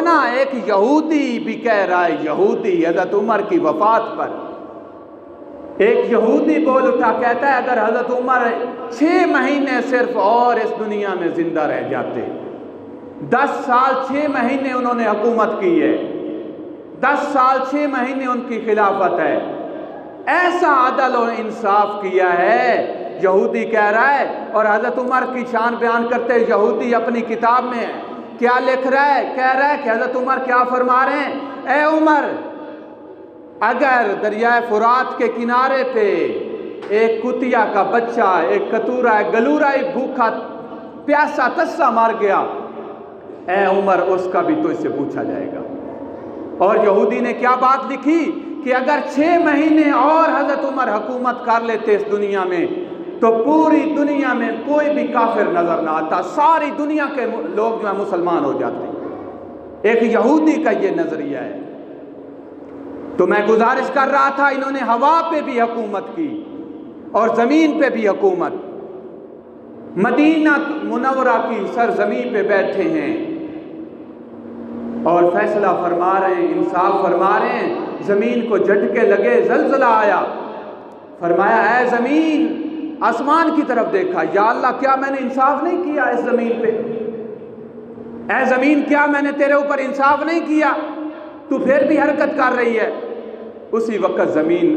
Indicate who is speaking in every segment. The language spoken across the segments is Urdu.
Speaker 1: نا ایک یہودی بھی کہہ رہا ہے، یہودی حضرت عمر کی وفات پر ایک یہودی بول اٹھا کہتا ہے اگر حضرت عمر 6 مہینے صرف اور اس دنیا میں زندہ رہ جاتے، 10 سال 6 مہینے انہوں نے حکومت کی ہے، 10 سال 6 مہینے ان کی خلافت ہے، ایسا عدل و انصاف کیا ہے، یہودی کہہ رہا ہے۔ اور حضرت عمر کی شان بیان کرتے یہودی اپنی کتاب میں کیا لکھ رہا ہے؟ کہہ رہا ہے کہ حضرت عمر کیا فرما رہے ہیں، اے عمر، اگر دریائے فرات کے کنارے پہ ایک کتیا کا بچہ، ایک کتورا، ایک گلورائی بھوکا پیاسا تسا مار گیا، اے عمر اس کا بھی تو اس سے پوچھا جائے گا۔ اور یہودی نے کیا بات لکھی کہ اگر 6 مہینے اور حضرت عمر حکومت کر لیتے اس دنیا میں تو پوری دنیا میں کوئی بھی کافر نظر نہ آتا، ساری دنیا کے لوگ جو ہیں مسلمان ہو جاتے۔ ایک یہودی کا یہ نظریہ ہے۔ تو میں گزارش کر رہا تھا، انہوں نے ہوا پہ بھی حکومت کی اور زمین پہ بھی حکومت، مدینہ منورہ کی سرزمین پہ بیٹھے ہیں اور فیصلہ فرما رہے ہیں، انصاف فرما رہے ہیں۔ زمین کو جھٹکے لگے، زلزلہ آیا، فرمایا اے زمین، آسمان کی طرف دیکھا، یا اللہ کیا میں نے انصاف نہیں کیا اس زمین پہ؟ اے زمین کیا میں نے تیرے اوپر انصاف نہیں کیا؟ تو پھر بھی حرکت کر رہی ہے۔ اسی وقت زمین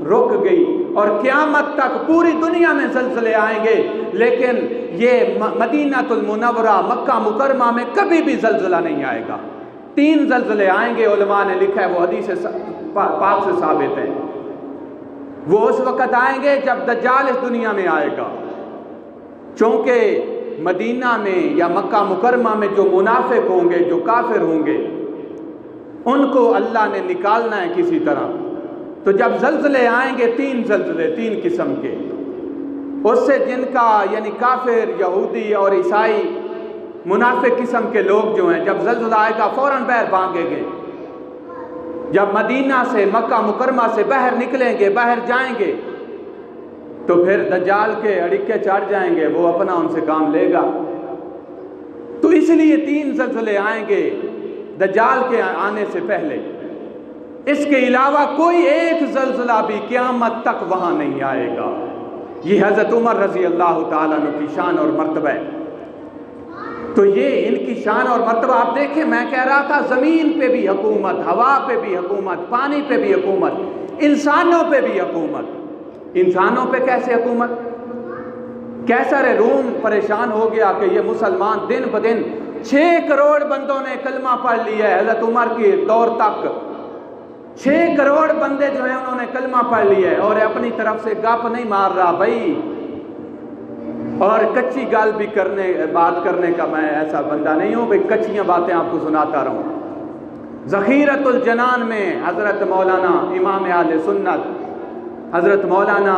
Speaker 1: رک گئی اور قیامت تک پوری دنیا میں زلزلے آئیں گے، لیکن یہ مدینہ المنورہ مکہ مکرمہ میں کبھی بھی زلزلہ نہیں آئے گا۔ 3 زلزلے آئیں گے، علماء نے لکھا ہے، وہ حدیث پاک سے ثابت ہے۔ وہ اس وقت آئیں گے جب دجال اس دنیا میں آئے گا، چونکہ مدینہ میں یا مکہ مکرمہ میں جو منافق ہوں گے، جو کافر ہوں گے، ان کو اللہ نے نکالنا ہے کسی طرح۔ تو جب زلزلے آئیں گے، 3 زلزلے 3 قسم کے، اس سے جن کا یعنی کافر، یہودی اور عیسائی منافق قسم کے لوگ جو ہیں، جب زلزلہ آئے گا فوراً باہر بھاگیں گے۔ جب مدینہ سے مکہ مکرمہ سے باہر نکلیں گے، باہر جائیں گے، تو پھر دجال کے اڑکے چڑھ جائیں گے، وہ اپنا ان سے کام لے گا۔ تو اس لیے 3 زلزلے آئیں گے دجال کے آنے سے پہلے۔ اس کے علاوہ کوئی ایک زلزلہ بھی قیامت تک وہاں نہیں آئے گا۔ یہ حضرت عمر رضی اللہ تعالیٰ عنہ کی شان اور مرتبہ ہے۔ تو یہ ان کی شان اور مرتبہ آپ دیکھیں، میں کہہ رہا تھا زمین پہ بھی حکومت، ہوا پہ بھی حکومت، پانی پہ بھی حکومت، انسانوں پہ بھی حکومت۔ انسانوں پہ کیسے حکومت؟ کیسر روم پریشان ہو گیا کہ یہ مسلمان دن بدن 6 کروڑ بندوں نے کلمہ پڑھ لیا ہے۔ حضرت عمر کے دور تک 6 کروڑ بندے جو ہیں انہوں نے کلمہ پڑھ لیا ہے، اور اپنی طرف سے گپ نہیں مار رہا بھائی، اور کچی گال بھی بات کرنے کا میں ایسا بندہ نہیں ہوں بھائی کچیاں باتیں آپ کو سناتا رہوں۔ ذخیرۃ الجنان میں حضرت مولانا امام اہل سنت حضرت مولانا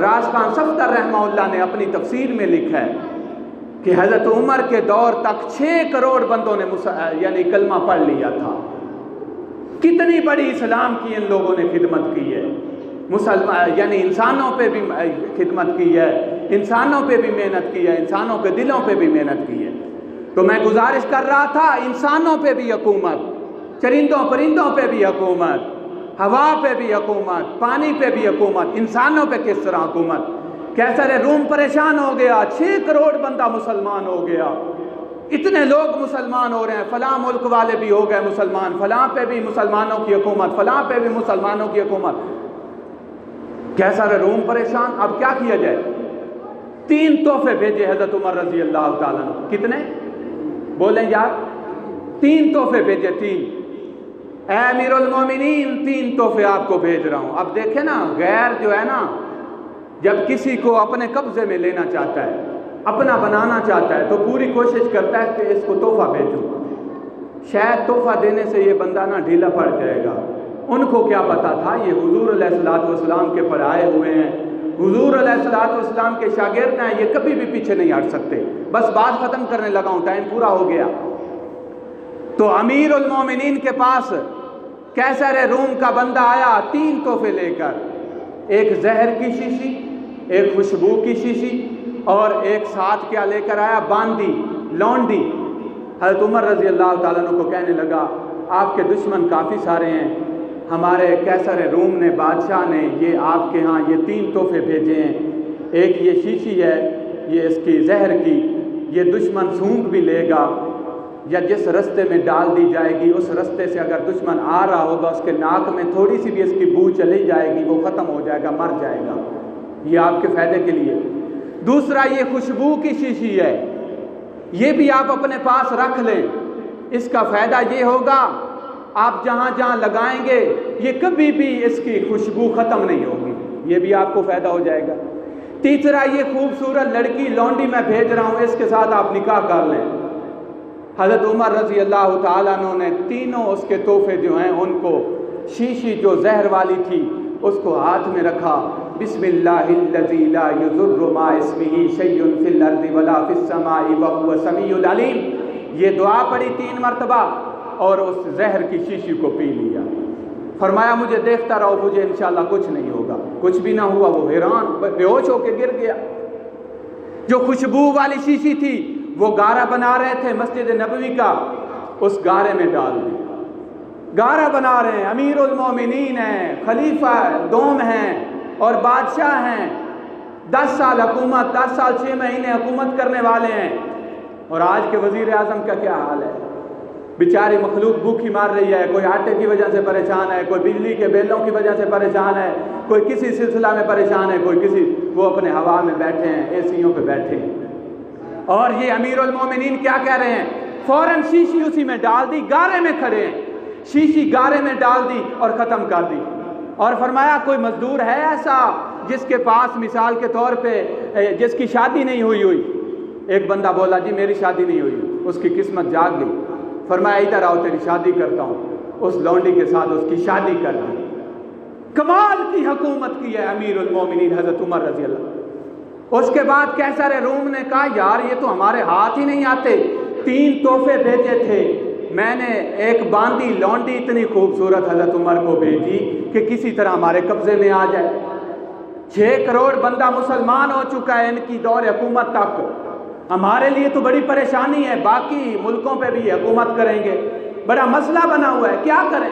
Speaker 1: راز خان صفدر رحمہ اللہ نے اپنی تفسیر میں لکھا ہے کہ حضرت عمر کے دور تک 6 کروڑ بندوں نے یعنی کلمہ پڑھ لیا تھا۔ کتنی بڑی اسلام کی ان لوگوں نے خدمت کی ہے، مسلمان یعنی انسانوں پہ بھی خدمت کی ہے، انسانوں پہ بھی محنت کی ہے، انسانوں کے دلوں پہ بھی محنت کی ہے۔ تو میں گزارش کر رہا تھا انسانوں پہ بھی حکومت، چرندوں پرندوں پہ بھی حکومت، ہوا پہ بھی حکومت، پانی پہ بھی حکومت، انسانوں پہ کس طرح حکومت؟ کیسر روم پریشان ہو گیا، 6 کروڑ بندہ مسلمان ہو گیا، اتنے لوگ مسلمان ہو رہے ہیں، فلاں ملک والے بھی ہو گئے مسلمان، فلاں پہ بھی مسلمانوں کی حکومت، فلاں پہ بھی مسلمانوں کی حکومت۔ کیسر روم پریشان، اب کیا کیا جائے؟ 3 تحفے بھیجے حضرت عمر رضی اللہ تعالیٰ عنہ۔ کتنے بولیں یار؟ 3 تحفے بھیجے، 3۔ اے امیر المومنین، 3 تحفے آپ کو بھیج رہا ہوں۔ اب دیکھیں نا، غیر جو ہے نا، جب کسی کو اپنے قبضے میں لینا چاہتا ہے، اپنا بنانا چاہتا ہے، تو پوری کوشش کرتا ہے کہ اس کو تحفہ بھیجوں۔ شاید تحفہ دینے سے یہ بندہ نا ڈھیلا پڑ جائے گا۔ ان کو کیا پتا تھا یہ حضور علیہ السلام کے پڑھائے ہوئے ہیں، حضور علیہ السلام کے شاگرد ہیں، یہ کبھی بھی پیچھے نہیں ہٹ سکتے۔ بس بات ختم کرنے لگا ہوں، ٹائم پورا ہو گیا۔ تو امیر المومنین کے پاس کیسر روم کا بندہ آیا 3 تحفے لے کر، ایک زہر کی شیشی، ایک خوشبو کی شیشی، اور ایک ساتھ کیا لے کر آیا؟ باندی، لونڈی۔ حضرت عمر رضی اللہ تعالیٰ عنہ کو کہنے لگا آپ کے دشمن کافی سارے ہیں، ہمارے قیصر روم نے بادشاہ نے یہ آپ کے ہاں یہ 3 تحفے بھیجے ہیں، ایک یہ شیشی ہے یہ اس کی زہر کی، یہ دشمن سونگھ بھی لے گا یا جس رستے میں ڈال دی جائے گی اس رستے سے اگر دشمن آ رہا ہوگا اس کے ناک میں تھوڑی سی بھی اس کی بو چلی جائے گی وہ ختم ہو جائے گا، مر جائے گا، یہ آپ کے فائدے کے لیے۔ دوسرا یہ خوشبو کی شیشی ہے، یہ بھی آپ اپنے پاس رکھ لیں، اس کا فائدہ یہ ہوگا آپ جہاں جہاں لگائیں گے یہ کبھی بھی اس کی خوشبو ختم نہیں ہوگی، یہ بھی آپ کو فائدہ ہو جائے گا۔ تیسرا یہ خوبصورت لڑکی لونڈی میں بھیج رہا ہوں، اس کے ساتھ آپ نکاح کر لیں۔ حضرت عمر رضی اللہ تعالیٰ عنہ نے تینوں اس کے تحفے جو ہیں ان کو، شیشی جو زہر والی تھی اس کو ہاتھ میں رکھا، بسم اللہ الذی لا یضر مع اسمہ شیء فی الارض ولا فی السماء وهو السمیع العلیم، یہ دعا پڑھی 3 مرتبہ اور اس زہر کی شیشی کو پی لیا۔ فرمایا مجھے دیکھتا رہو، مجھے انشاءاللہ کچھ نہیں ہوگا، کچھ بھی نہ ہوا، وہ حیران بے ہوش ہو کے گر گیا۔ جو خوشبو والی شیشی تھی وہ گارا بنا رہے تھے مسجد نبوی کا، اس گارے میں ڈال دی، گارا بنا رہے ہیں، امیر المومنین ہیں، خلیفہ دوم ہیں اور بادشاہ ہیں، 10 سال حکومت، 10 سال 6 مہینے حکومت کرنے والے ہیں، اور آج کے وزیر اعظم کا کیا حال ہے؟ بیچاری مخلوق بھوکی مار رہی ہے، کوئی آٹے کی وجہ سے پریشان ہے، کوئی بجلی کے بیلوں کی وجہ سے پریشان ہے، کوئی کسی سلسلہ میں پریشان ہے، کوئی کسی، وہ اپنے ہوا میں بیٹھے ہیں، اے سیوں پہ بیٹھے ہیں، اور یہ امیر المومنین کیا کہہ رہے ہیں؟ فوراً شیشی اسی میں ڈال دی، گارے میں کھڑے ہیں، شیشی گارے میں ڈال دی اور ختم کر دی، اور فرمایا کوئی مزدور ہے ایسا جس کے پاس مثال کے طور پہ جس کی شادی نہیں ہوئی؟ ایک بندہ بولا جی میری شادی نہیں ہوئی، اس کی قسمت جاگ گئی۔ فرمایا ادھر آؤ تیری شادی کرتا ہوں، اس لونڈی کے ساتھ اس کی شادی کر دی۔ کمال کی حکومت کی ہے امیر المومنین حضرت عمر رضی اللہ۔ اس کے بعد قیصر روم نے کہا یار یہ تو ہمارے ہاتھ ہی نہیں آتے، 3 تحفے بھیجے تھے، میں نے ایک باندی لونڈی اتنی خوبصورت حضرت عمر کو بھیجی کہ کسی طرح ہمارے قبضے میں آ جائے۔ 6 کروڑ بندہ مسلمان ہو چکا ہے ان کی دور حکومت تک، ہمارے لیے تو بڑی پریشانی ہے، باقی ملکوں پہ بھی حکومت کریں گے، بڑا مسئلہ بنا ہوا ہے، کیا کریں؟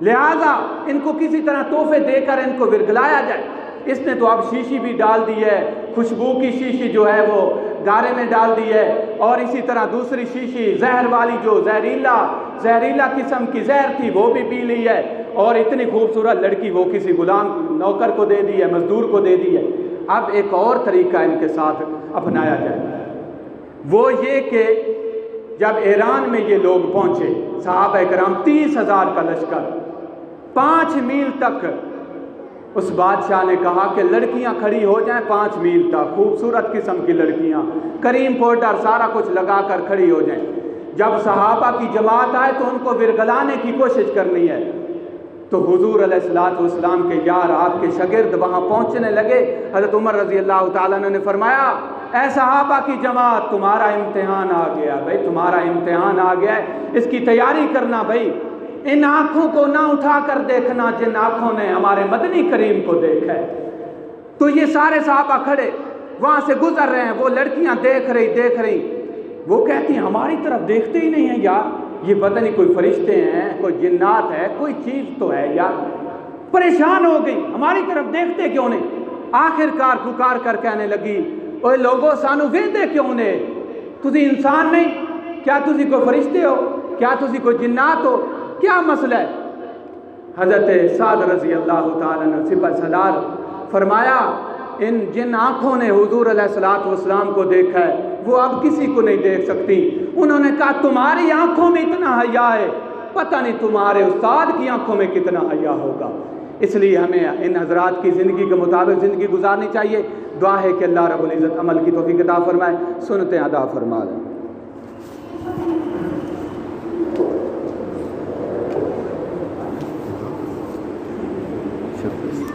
Speaker 1: لہٰذا ان کو کسی طرح تحفے دے کر ان کو ورگلایا جائے۔ اس نے تو اب شیشی بھی ڈال دی ہے، خوشبو کی شیشی جو ہے وہ گارے میں ڈال دی ہے، اور اسی طرح دوسری شیشی زہر والی جو زہریلا قسم کی زہر تھی وہ بھی پی لی ہے، اور اتنی خوبصورت لڑکی وہ کسی غلام نوکر کو دے دی ہے، مزدور کو دے دی ہے۔ اب ایک اور طریقہ ان کے ساتھ اپنایا جائے، وہ یہ کہ جب ایران میں یہ لوگ پہنچے صحابہ کرام 30,000 کا لشکر، 5 میل تک اس بادشاہ نے کہا کہ لڑکیاں کھڑی ہو جائیں 5 میل تک، خوبصورت قسم کی لڑکیاں، کریم پاؤڈر سارا کچھ لگا کر کھڑی ہو جائیں۔ جب صحابہ کی جماعت آئے تو ان کو ورگلانے کی کوشش کرنی ہے، تو حضور علیہ السلام کے یار آپ کے شاگرد وہاں پہنچنے لگے۔ حضرت عمر رضی اللہ تعالیٰ عنہ نے فرمایا اے صحابہ کی جماعت تمہارا امتحان آ گیا بھائی، تمہارا امتحان آ گیا ہے، اس کی تیاری کرنا بھائی، ان آنکھوں کو نہ اٹھا کر دیکھنا جن آنکھوں نے ہمارے مدنی کریم کو دیکھا ہے۔ تو یہ سارے صحابہ کھڑے وہاں سے گزر رہے ہیں، وہ لڑکیاں دیکھ رہی، وہ کہتی ہیں ہماری طرف دیکھتے ہی نہیں ہیں یار، یہ پتہ نہیں کوئی فرشتے ہیں، کوئی جنات ہے، کوئی چیز تو ہے یار، پریشان ہو گئی، ہماری طرف دیکھتے کیوں نہیں؟ آخر کار پکار کر کہنے لگی اوے لوگو سانو ویندے کیوں نے؟ تسی انسان نہیں؟ کیا تسی کوئی فرشتے ہو؟ کیا تسی کوئی جنات ہو؟ کیا مسئلہ ہے؟ حضرت سعد رضی اللہ تعالیٰ عنہ سپہ سالار فرمایا ان جن آنکھوں نے حضور علیہ السلام کو دیکھا ہے وہ اب کسی کو نہیں دیکھ سکتی۔ انہوں نے کہا تمہاری آنکھوں میں اتنا حیا ہے، پتہ نہیں تمہارے استاد کی آنکھوں میں کتنا حیا ہوگا۔ اس لیے ہمیں ان حضرات کی زندگی کے مطابق زندگی گزارنی چاہیے۔ دعا ہے کہ اللہ رب العزت عمل کی توفیق عطا فرمائے، سنتیں ادا فرما دیں۔ شکریہ۔